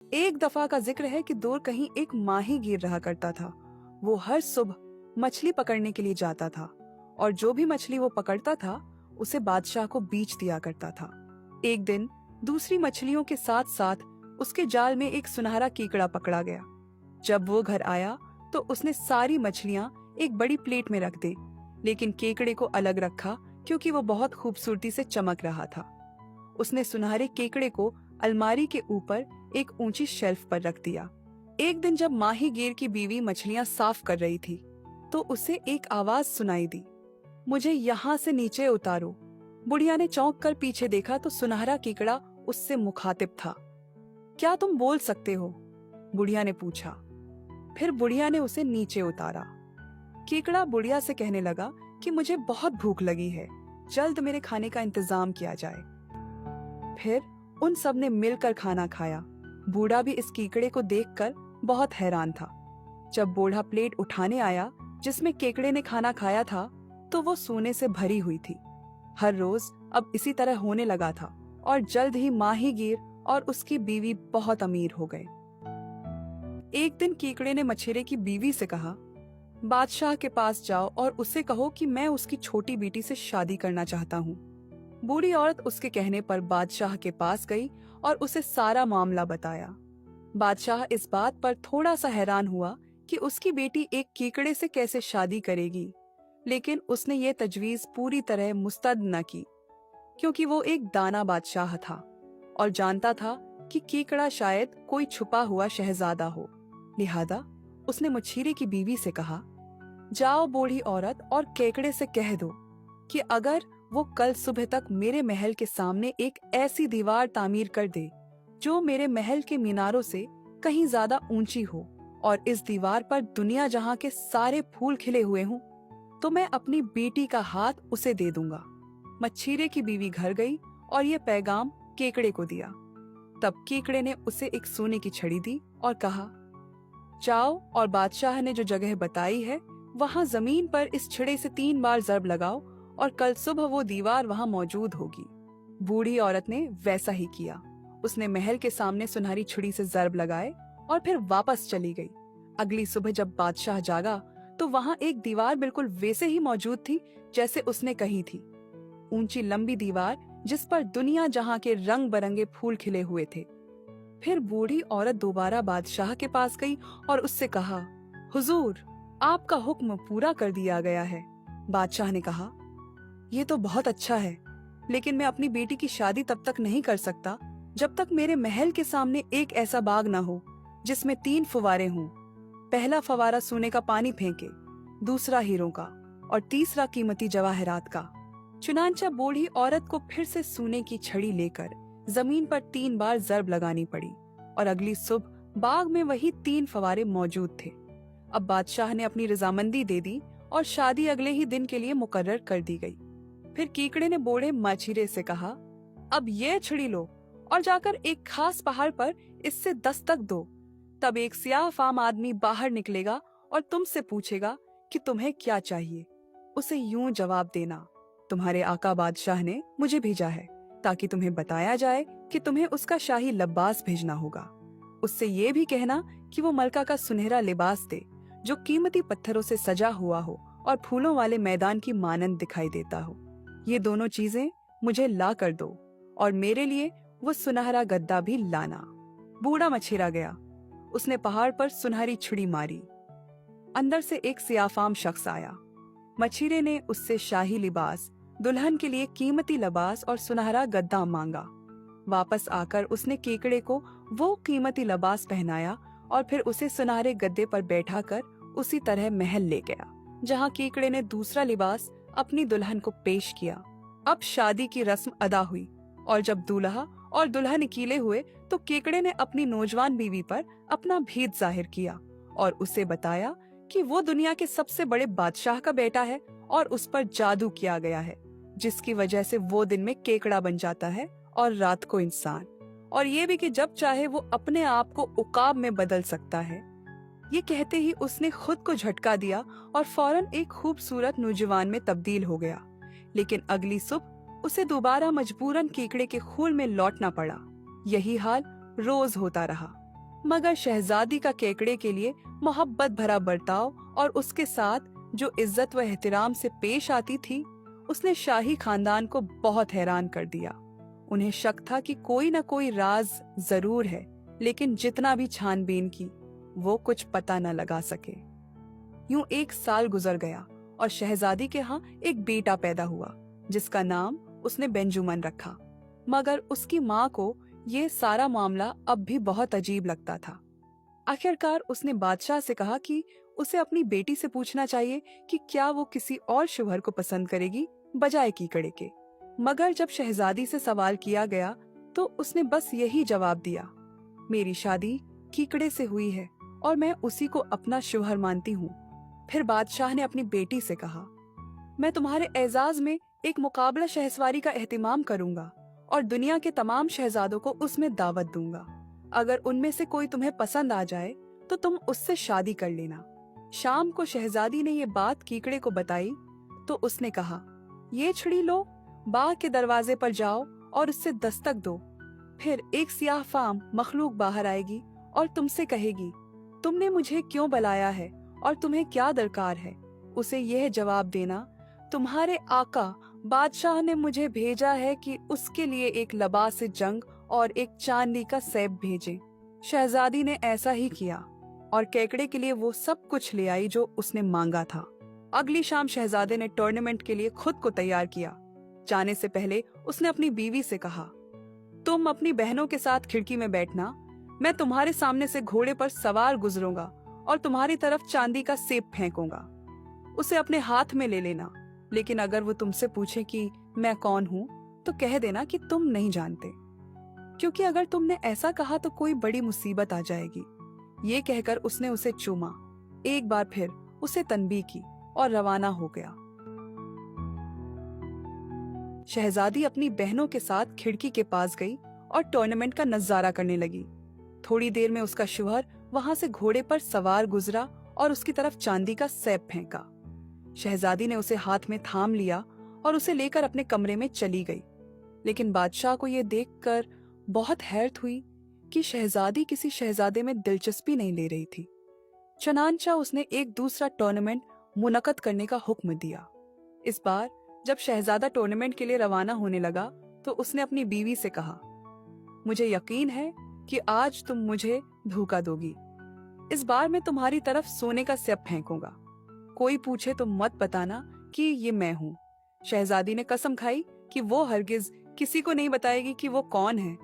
एक दफा का जिक्र है कि दूर कहीं एक माही गिर रहा करता था। वो हर सुबह मछली पकड़ने के लिए जाता था और जो भी मछली वो पकड़ता था उसे बादशाह को बेच दिया करता था। एक दिन दूसरी मछलियों के साथ साथ उसके जाल में एक सुनहरा केकड़ा पकड़ा गया। जब वो घर आया तो उसने सारी मछलियां एक बड़ी प्लेट में रख दी, लेकिन केकड़े को अलग रखा क्योंकि वो बहुत खूबसूरती से चमक रहा था। उसने सुनहरे केकड़े को अलमारी के ऊपर एक ऊंची शेल्फ पर रख दिया। एक दिन जब माही गिर की बीवी मछलियां साफ कर रही थी तो उसे एक आवाज सुनाई दी, मुझे यहाँ से नीचे उतारो। बुढ़िया ने चौंक कर पीछे देखा तो सुनहरा केकड़ा उससे मुखातिब था। क्या तुम बोल सकते हो? बुढ़िया ने पूछा। फिर बुढ़िया ने उसे नीचे उतारा। केकड़ा बुढ़िया से कहने लगा कि मुझे बहुत भूख लगी है, जल्द मेरे खाने का इंतजाम किया जाए। फिर उन सब ने मिलकर खाना खाया। बूढ़ा भी इस केकड़े को देखकर बहुत हैरान था। जब बूढ़ा प्लेट उठाने आया जिसमें केकड़े ने खाना खाया था तो वो सोने से भरी हुई थी। हर रोज अब इसी तरह होने लगा था और जल्द ही माहीगीर और उसकी बीवी बहुत अमीर हो गए। एक दिन केकड़े ने मछेरे की बीवी से कहा, बादशाह के पास जाओ और उससे कहो कि मैं उसकी छोटी बेटी से शादी करना चाहता हूँ। बूढ़ी औरत उसके कहने पर बादशाह के पास गई और उसे सारा मामला बताया। बादशाह इस बात पर थोड़ा सा हैरान हुआ कि उसकी बेटी एक केकड़े से कैसे शादी करेगी, लेकिन उसने ये तजवीज पूरी तरह मुस्तरद न की क्योंकि वो एक दाना बादशाह था और जानता था कि केकड़ा शायद कोई छुपा हुआ शहजादा हो। लिहाजा उसने मछेरे की बीवी से कहा, जाओ बूढ़ी औरत और केकड़े से कह दो कि अगर वो कल सुबह तक मेरे महल के सामने एक ऐसी दीवार तामीर कर दे जो मेरे महल के मीनारों से कहीं ज्यादा ऊंची हो और इस दीवार पर दुनिया जहां के सारे फूल खिले हुए हों, तो मैं अपनी बेटी का हाथ उसे दे दूंगा। मछेरे की बीवी घर गई और ये पैगाम केकड़े को दिया। तब केकड़े ने उसे एक सोने की छड़ी दी और कहा, जाओ और बादशाह ने जो जगह बताई है वहां जमीन पर इस छड़े से 3 बार जरब लगाओ और कल सुबह वो दीवार वहां मौजूद होगी। बूढ़ी औरत ने वैसा ही किया। उसने महल के सामने सुनहरी छुरी से जरब लगाए और फिर वापस चली गई। अगली सुबह जब बादशाह जागा तो वहां एक दीवार बिल्कुल वैसे ही मौजूद थी जैसे उसने कही थी। ऊंची लंबी दीवार जिस पर दुनिया जहां के रंग बरंगे फूल खिले हुए थे। फिर बूढ़ी औरत दोबारा बादशाह के पास गई और उससे कहा, हुजूर, आपका हुक्म पूरा कर दिया गया है। बादशाह ने कहा, ये तो बहुत अच्छा है, लेकिन मैं अपनी बेटी की शादी तब तक नहीं कर सकता जब तक मेरे महल के सामने एक ऐसा बाग न हो जिसमें 3 फुवारे हों। पहला फवारा सोने का पानी फेंके, दूसरा हीरों का और तीसरा कीमती जवाहरात का। चुनांचा बूढ़ी औरत को फिर से सोने की छड़ी लेकर जमीन पर 3 बार जरब लगानी पड़ी और अगली सुबह बाग में वही 3 फवारे मौजूद थे। अब बादशाह ने अपनी रजामंदी दे दी और शादी अगले ही दिन के लिए मुकर्रर कर दी गई। फिर केकड़े ने बूढ़े मछेरे से कहा, अब ये छड़ी लो और जाकर एक खास पहाड़ पर इससे दस्तक दो। तब एक सियाह फाम आदमी बाहर निकलेगा और तुमसे पूछेगा कि तुम्हें क्या चाहिए। उसे यूं जवाब देना, तुम्हारे आका बादशाह ने मुझे भेजा है ताकि तुम्हें बताया जाए कि तुम्हें उसका शाही लिबास भेजना होगा। उससे ये भी कहना कि वो मलका का सुनहरा लिबास दे जो कीमती पत्थरों से सजा हुआ हो और फूलों वाले मैदान की मानंद दिखाई देता हो। ये दोनों चीजें मुझे ला कर दो और मेरे लिए वो सुनहरा गद्दा भी लाना। बूढ़ा मछेरा गया। उसने पहाड़ पर सुनहरी छुरी मारी। अंदर से एक सियाफाम शख्स आया। मछेरे ने उससे शाही लिबास, दुल्हन के लिए कीमती लिबास और सुनहरा गद्दा मांगा। वापस आकर उसने केकड़े को वो कीमती लिबास पहनाया और फिर उसे सुनहरे गद्दे पर बैठाकर उसी तरह महल ले गया जहाँ केकड़े ने दूसरा लिबास अपनी दुल्हन को पेश किया। अब शादी की रस्म अदा हुई और जब दूल्हा और दुल्हन अकेले हुए तो केकड़े ने अपनी नौजवान बीवी पर अपना भेद जाहिर किया और उसे बताया कि वो दुनिया के सबसे बड़े बादशाह का बेटा है और उस पर जादू किया गया है, जिसकी वजह से वो दिन में केकड़ा बन जाता है और रात को इंसान, और ये भी कि जब चाहे वो अपने आप को उकाब में बदल सकता है। ये कहते ही उसने खुद को झटका दिया और फौरन एक खूबसूरत नौजवान में तब्दील हो गया। लेकिन अगली सुबह उसे दोबारा मजबूरन केकड़े के खूल में लौटना पड़ा। यही हाल रोज होता रहा। मगर शहजादी का केकड़े के लिए मोहब्बत भरा बर्ताव और उसके साथ जो इज्जत व एहतराम से पेश आती थी, उसने शाही खानदान को बहुत हैरान कर दिया। उन्हें शक था कि कोई न कोई राज जरूर है, लेकिन जितना भी छानबीन की, वो कुछ पता न लगा सके। यूं 1 साल गुजर गया और शहजादी के यहाँ एक बेटा पैदा हुआ, जिसका नाम उसने बेंजुमन रखा। मगर उसकी माँ को ये सारा मामला अब भी बहुत अजीब लगता था। आखिरकार उसने बादशाह से कहा कि उसे अपनी बेटी से पूछना चाहिए कि क्या वो किसी और शौहर को पसंद करेगी बजाय कीकड़े के। मगर जब शहजादी से सवाल किया गया तो उसने बस यही जवाब दिया, मेरी शादी कीकड़े से हुई है और मैं उसी को अपना शौहर मानती हूँ। फिर बादशाह ने अपनी बेटी से कहा, मैं तुम्हारे एजाज में एक मुकाबला शहसवारी का एहतिमाम करूंगा और दुनिया के तमाम शहजादों को उसमें दावत दूंगा। अगर उनमें से कोई तुम्हें पसंद आ जाए तो तुम उससे शादी कर लेना। शाम को शहजादी ने ये बात कीकड़े को बताई तो उसने कहा, ये छड़ी लो, बाग के दरवाजे पर जाओ और उससे दस्तक दो। फिर एक सियाह फाम मखलूक बाहर आएगी और तुमसे कहेगी, तुमने मुझे क्यों बुलाया है और तुम्हें क्या दरकार है। उसे यह जवाब देना, तुम्हारे आका बादशाह ने मुझे भेजा है कि उसके लिए एक लबास जंग और एक चांदी का सैफ भेजे। शहजादी ने ऐसा ही किया और केकड़े के लिए वो सब कुछ ले आई जो उसने मांगा था। अगली शाम शहजादे ने टूर्नामेंट के लिए खुद को तैयार किया। जाने से पहले उसने अपनी बीवी से कहा, तुम अपनी बहनों के साथ खिड़की में बैठना, मैं तुम्हारे सामने से घोड़े पर सवार गुजरूंगा और तुम्हारी तरफ चांदी का सेब फेंकूंगा। उसे अपने हाथ में ले लेना, लेकिन अगर वो तुमसे पूछे कि मैं कौन हूँ तो कह देना कि तुम नहीं जानते, क्योंकि अगर तुमने ऐसा कहा तो कोई बड़ी मुसीबत आ जाएगी। ये कहकर उसने उसे चूमा, एक बार फिर उसे तनबीह की और रवाना हो गया। शहजादी अपनी बहनों के साथ खिड़की के पास गई और टूर्नामेंट का नजारा करने लगी। थोड़ी देर में उसका शौहर वहां से घोड़े पर सवार गुजरा और उसकी तरफ चांदी का सैफ फेंका। शहजादी ने उसे हाथ में थाम लिया और उसे लेकर अपने कमरे में चली गई। लेकिन बादशाह को यह देखकर बहुत हैरत हुई कि शहजादी किसी शहजादे में दिलचस्पी नहीं ले रही थी। चनांचा उसने एक दूसरा टूर्नामेंट मुनक्कद करने का हुक्म दिया। इस बार जब शहजादा टूर्नामेंट के लिए रवाना होने लगा तो उसने अपनी बीवी से कहा, मुझे यकीन है कि आज तुम मुझे धोखा दोगी। इस बार मैं तुम्हारी तरफ सोने का सैफ फेंकूंगा। कोई पूछे तो मत बताना कि ये मैं हूँ। शहजादी ने कसम खाई कि वो हरगिज किसी को नहीं बताएगी कि वो कौन है।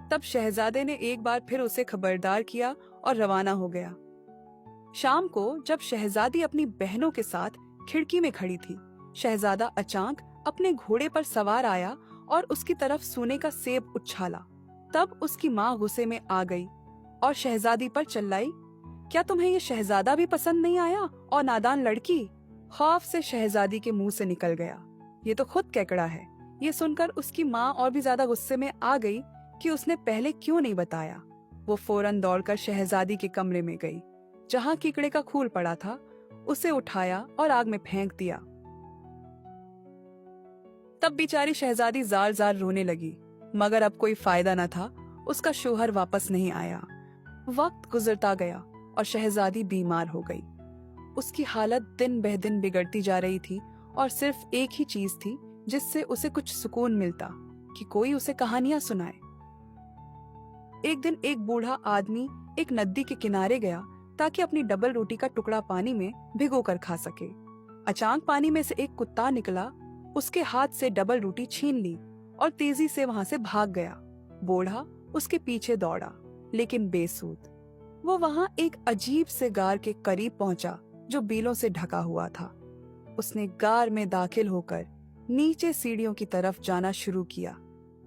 तब शहजादे ने एक बार फिर उसे खबरदार किया और रवाना हो गया। शाम को जब शहजादी अपनी बहनों के साथ खिड़की में खड़ी थी, शहजादा अचानक अपने घोड़े पर सवार आया और उसकी तरफ सोने का सेब उछाला। तब उसकी माँ गुस्से में आ गई और शहजादी पर चिल्लाई, क्या तुम्हें ये शहजादा भी पसंद नहीं आया और नादान लड़की। खौफ से शहजादी के मुंह से निकल गया, ये तो खुद केकड़ा है। ये सुनकर उसकी माँ और भी ज्यादा गुस्से में आ गई कि उसने पहले क्यों नहीं बताया। वो फौरन दौड़कर शहजादी के कमरे में गई, जहाँ कीकड़े का खूल पड़ा था। उसे उठाया और आग में फेंक दिया। तब बेचारी शहजादी जार जार रोने लगी, मगर अब कोई फायदा न था। उसका शौहर वापस नहीं आया। वक्त गुजरता गया और शहजादी बीमार हो गई। उसकी हालत दिन बह दिन बिगड़ती जा रही थी और सिर्फ एक ही चीज थी जिससे उसे कुछ सुकून मिलता, कि कोई उसे कहानियां सुनाए। एक दिन एक बूढ़ा आदमी एक नदी के किनारे गया ताकि अपनी डबल रोटी का टुकड़ा पानी में भिगोकर खा सके। अचानक पानी में से एक कुत्ता निकला, उसके हाथ से डबल रोटी छीन ली और तेजी से वहां से भाग गया। बूढ़ा उसके पीछे दौड़ा, लेकिन बेसूद। वो वहां एक अजीब से गार के करीब पहुंचा जो बीलों से ढका हुआ था। उसने गार में दाखिल होकर नीचे सीढ़ियों की तरफ जाना शुरू किया।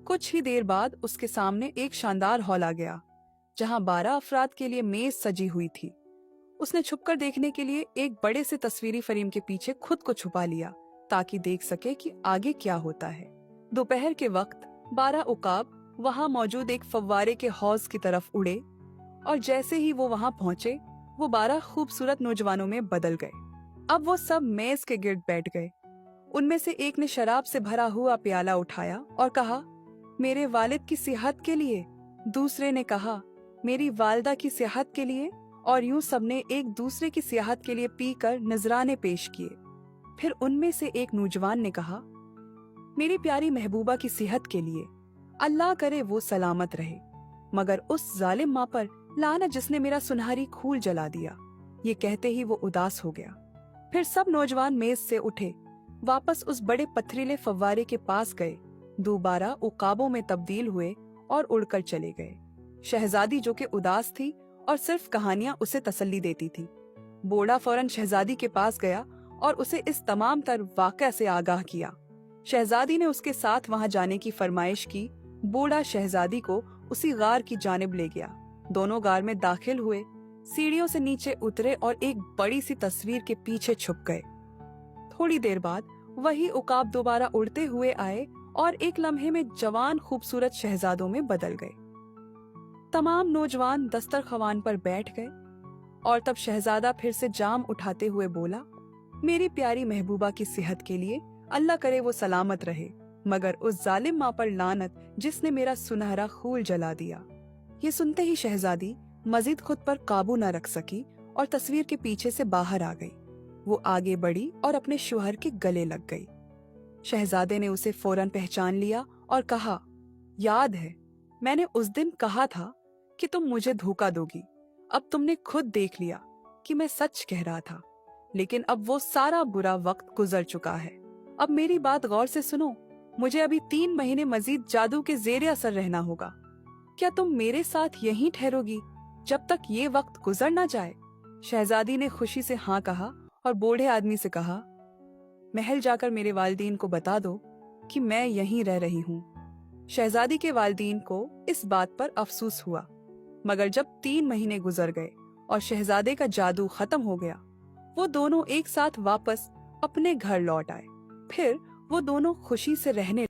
कुछ ही देर बाद उसके सामने एक शानदार हॉल आ गया, जहां 12 अफराद के लिए मेज सजी हुई थी। उसने छुपकर देखने के लिए एक बड़े से तस्वीरी फ्रेम के पीछे खुद को छुपा लिया ताकि देख सके कि आगे क्या होता है। दोपहर के वक्त 12 उकाब वहां मौजूद एक फव्वारे के हौज की तरफ उड़े और जैसे ही वो वहां पहुंचे, वो 12 खूबसूरत नौजवानों में बदल गए। अब वो सब मेज के गिर्द बैठ गए। उनमें से एक ने शराब से भरा हुआ प्याला उठाया और कहा, मेरे वालिद की सेहत के लिए। दूसरे ने कहा, मेरी वालदा की सियाहत के लिए, और यूं सबने एक दूसरे की सियाहत के लिए पी कर नजराने पेश किए। फिर उनमें से एक नौजवान ने कहा, मेरी प्यारी महबूबा की सेहत के लिए, अल्लाह करे वो सलामत रहे, मगर उस जालिम माँ पर लानत जिसने मेरा सुनहरी खूल जला दिया। ये कहते ही वो उदास हो गया। फिर सब नौजवान मेज से उठे, वापस उस बड़े पथरीले फव्वारे के पास गए, दोबारा उकाबों में तब्दील हुए और उड़कर चले गए। शहजादी जो कि उदास थी और सिर्फ कहानियां उसे तसल्ली देती थी, बूढ़ा फौरन शहजादी के पास गया और उसे इस तमाम तर वाक़या से आगाह किया। शहजादी ने उसके साथ वहां जाने की फरमाइश की। बूढ़ा शहजादी को उसी गार की जानिब ले गया। दोनों गार में दाखिल हुए, सीढ़ियों से नीचे उतरे और एक बड़ी सी तस्वीर के पीछे छुप गए। थोड़ी देर बाद वही उकाब दोबारा उड़ते हुए आए और एक लम्हे में जवान खूबसूरत शहजादों में बदल गए। तमाम नौजवान दस्तरख्वान पर बैठ गए और तब शहजादा फिर से जाम उठाते हुए बोला, मेरी प्यारी महबूबा की सेहत के लिए, अल्लाह करे वो सलामत रहे, मगर उस जालिम माँ पर लानत जिसने मेरा सुनहरा खूल जला दिया। ये सुनते ही शहजादी मजीद खुद पर काबू न रख सकी और तस्वीर के पीछे से बाहर आ गई। वो आगे बढ़ी और अपने शौहर के गले लग गई। शहजादे ने उसे फौरन पहचान लिया और कहा, याद है, मैंने उस दिन कहा था कि तुम मुझे धोखा दोगी। अब तुमने खुद देख लिया कि मैं सच कह रहा था, लेकिन अब वो सारा बुरा वक्त गुजर चुका है। अब मेरी बात गौर से सुनो, मुझे अभी 3 महीने मजीद जादू के ज़ेरे असर रहना होगा। क्या तुम मेरे साथ यहीं ठहरोगी जब तक ये वक्त गुजर ना जाए? शहजादी ने खुशी से हाँ कहा और बूढ़े आदमी से कहा, महल जाकर मेरे वालिदीन को बता दो कि मैं यहीं रह रही हूँ। शहजादी के वालिदीन को इस बात पर अफसोस हुआ, मगर जब 3 महीने गुजर गए और शहजादे का जादू खत्म हो गया, वो दोनों एक साथ वापस अपने घर लौट आए। फिर वो दोनों खुशी से रहने